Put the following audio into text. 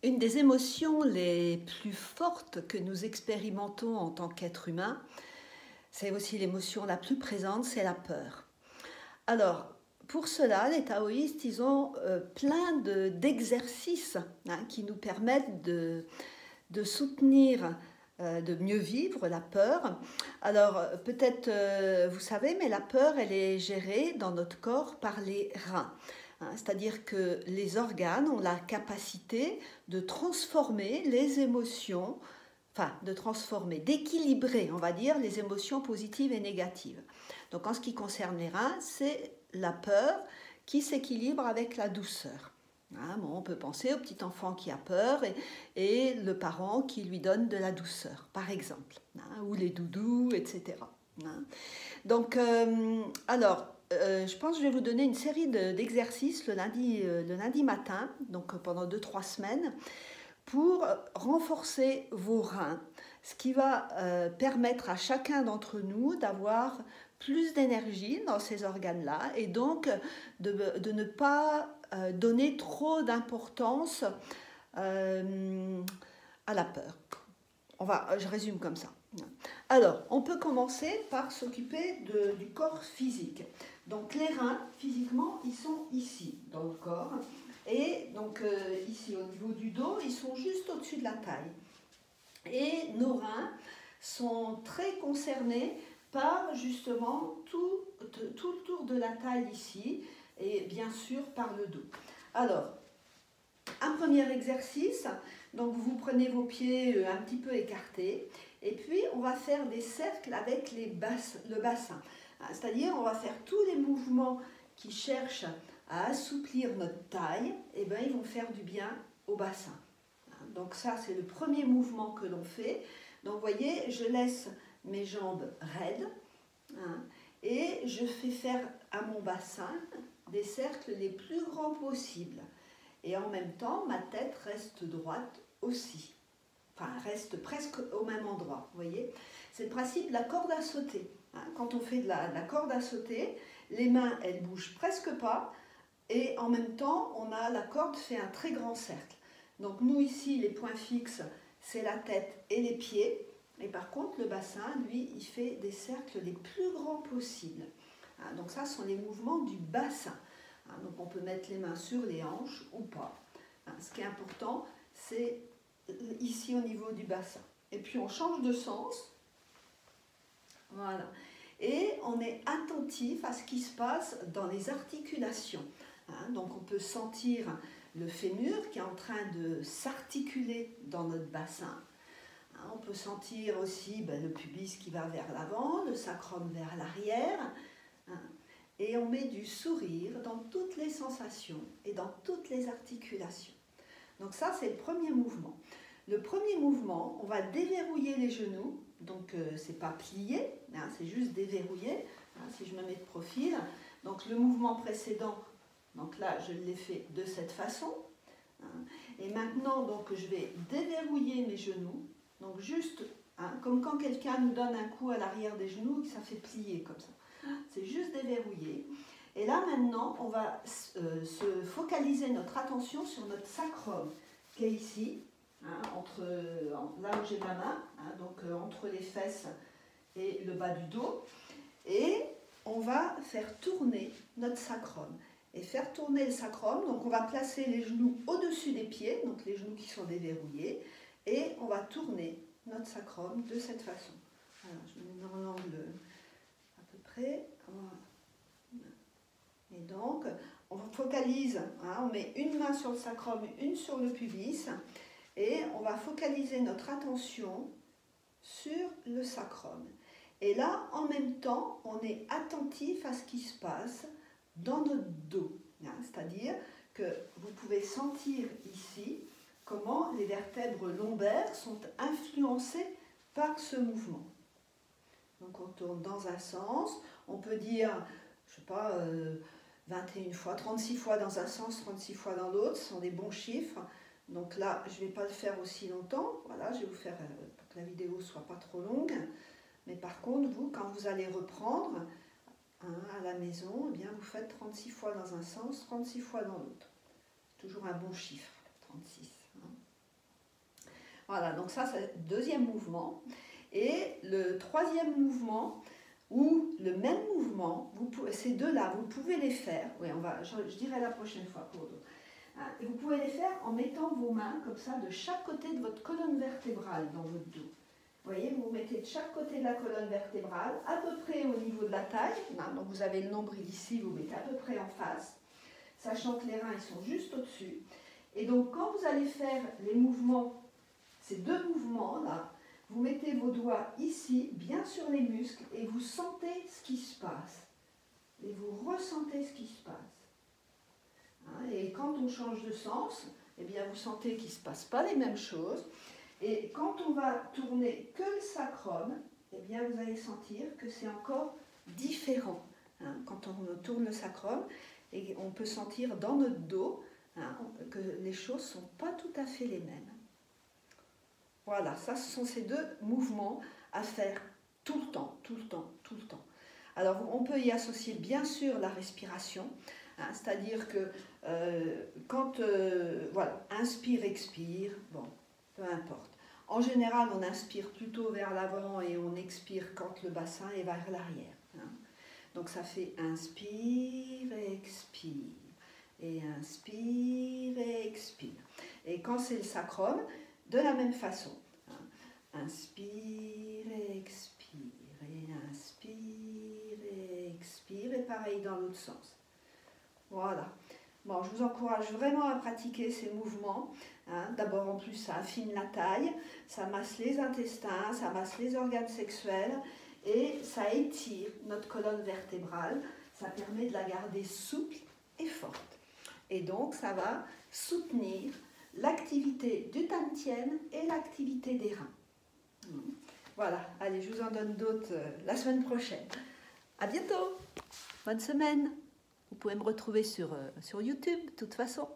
Une des émotions les plus fortes que nous expérimentons en tant qu'être humain, c'est aussi l'émotion la plus présente, c'est la peur. Alors, pour cela, les taoïstes, ils ont plein d'exercices qui nous permettent de soutenir, de mieux vivre la peur. Alors, peut-être vous savez, mais la peur, elle est gérée dans notre corps par les reins. C'est-à-dire que les organes ont la capacité de transformer les émotions, d'équilibrer, on va dire, les émotions positives et négatives. Donc en ce qui concerne les reins, c'est la peur qui s'équilibre avec la douceur. On peut penser au petit enfant qui a peur et le parent qui lui donne de la douceur, par exemple, ou les doudous, etc. Donc, je pense que je vais vous donner une série d'exercices le lundi matin, donc pendant 2-3 semaines, pour renforcer vos reins, ce qui va permettre à chacun d'entre nous d'avoir plus d'énergie dans ces organes-là et donc de ne pas donner trop d'importance à la peur. Je résume comme ça. Alors, on peut commencer par s'occuper du corps physique. Donc, les reins, physiquement, ils sont ici, dans le corps. Et donc, ici, au niveau du dos, ils sont juste au-dessus de la taille. Et nos reins sont très concernés par, justement, tout le tour de la taille ici, et bien sûr, par le dos. Alors, un premier exercice, donc vous prenez vos pieds un petit peu écartés, et puis on va faire des cercles avec le bassin. C'est-à-dire on va faire tous les mouvements qui cherchent à assouplir notre taille, et bien ils vont faire du bien au bassin. Donc ça c'est le premier mouvement que l'on fait. Donc vous voyez, je laisse mes jambes raides, et je fais faire à mon bassin des cercles les plus grands possibles. Et en même temps, ma tête reste droite aussi. Enfin, reste presque au même endroit, vous voyez. C'est le principe de la corde à sauter. Quand on fait de la corde à sauter, les mains, elles bougent presque pas. Et en même temps, la corde fait un très grand cercle. Donc nous ici, les points fixes, c'est la tête et les pieds. Et par contre, le bassin, lui, il fait des cercles les plus grands possibles. Donc ça, ce sont les mouvements du bassin. Donc on peut mettre les mains sur les hanches ou pas. Ce qui est important, c'est ici au niveau du bassin. Et puis on change de sens. Voilà. Et on est attentif à ce qui se passe dans les articulations. Donc on peut sentir le fémur qui est en train de s'articuler dans notre bassin. On peut sentir aussi le pubis qui va vers l'avant, le sacrum vers l'arrière. Et on met du sourire dans toutes les sensations et dans toutes les articulations. Donc ça, c'est le premier mouvement. Le premier mouvement, on va déverrouiller les genoux. Donc, c'est pas plier, c'est juste déverrouiller. Si je me mets de profil. Donc, le mouvement précédent, donc là, je l'ai fait de cette façon. Et maintenant, donc, je vais déverrouiller mes genoux. Donc, juste, comme quand quelqu'un nous donne un coup à l'arrière des genoux, ça fait plier comme ça. C'est juste déverrouiller. Et là, maintenant, on va se focaliser notre attention sur notre sacrum, qui est ici, là où j'ai ma main, donc entre les fesses et le bas du dos. Et on va faire tourner notre sacrum. Et faire tourner le sacrum, donc on va placer les genoux au-dessus des pieds, donc les genoux qui sont déverrouillés, et on va tourner notre sacrum de cette façon. Voilà, je me mets dans l'angle à peu près. Et donc, on focalise, on met une main sur le sacrum, une sur le pubis, et on va focaliser notre attention sur le sacrum. Et là, en même temps, on est attentif à ce qui se passe dans notre dos. C'est-à-dire que vous pouvez sentir ici comment les vertèbres lombaires sont influencées par ce mouvement. Donc on tourne dans un sens, on peut dire, je ne sais pas, 21 fois, 36 fois dans un sens, 36 fois dans l'autre, ce sont des bons chiffres. Donc là, je ne vais pas le faire aussi longtemps, voilà, je vais vous faire pour que la vidéo ne soit pas trop longue. Mais par contre, vous, quand vous allez reprendre à la maison, eh bien, vous faites 36 fois dans un sens, 36 fois dans l'autre. Toujours un bon chiffre, 36. Voilà, donc ça c'est le deuxième mouvement. Et le troisième mouvement, ou le même mouvement, ces deux-là, vous pouvez les faire, oui, je dirai la prochaine fois pour d'autres. Et vous pouvez les faire en mettant vos mains comme ça de chaque côté de votre colonne vertébrale dans votre dos. Vous voyez, vous vous mettez de chaque côté de la colonne vertébrale, à peu près au niveau de la taille. Donc vous avez le nombril ici, vous mettez à peu près en face, sachant que les reins ils sont juste au-dessus. Et donc quand vous allez faire les mouvements, ces deux mouvements-là, vous mettez vos doigts ici, bien sur les muscles, et vous sentez ce qui se passe. Et vous ressentez ce qui se passe. Et quand on change de sens, eh bien vous sentez qu'il ne se passe pas les mêmes choses. Et quand on va tourner que le sacrum, eh bien vous allez sentir que c'est encore différent. Quand on tourne le sacrum, et on peut sentir dans notre dos que les choses ne sont pas tout à fait les mêmes. Voilà, ça ce sont ces deux mouvements à faire tout le temps, tout le temps, tout le temps. Alors on peut y associer bien sûr la respiration, c'est-à-dire que voilà, inspire, expire, bon, peu importe. En général, on inspire plutôt vers l'avant et on expire quand le bassin est vers l'arrière. Donc ça fait inspire, expire, et inspire, et expire. Et quand c'est le sacrum, de la même façon. Inspire, expire, et inspire, et expire, et pareil dans l'autre sens. Voilà. Bon, je vous encourage vraiment à pratiquer ces mouvements. D'abord, en plus, ça affine la taille, ça masse les intestins, ça masse les organes sexuels et ça étire notre colonne vertébrale. Ça permet de la garder souple et forte. Et donc, ça va soutenir l'activité du Tantien et l'activité des reins. Voilà. Allez, je vous en donne d'autres la semaine prochaine. À bientôt. Bonne semaine. Vous pouvez me retrouver sur YouTube, de toute façon.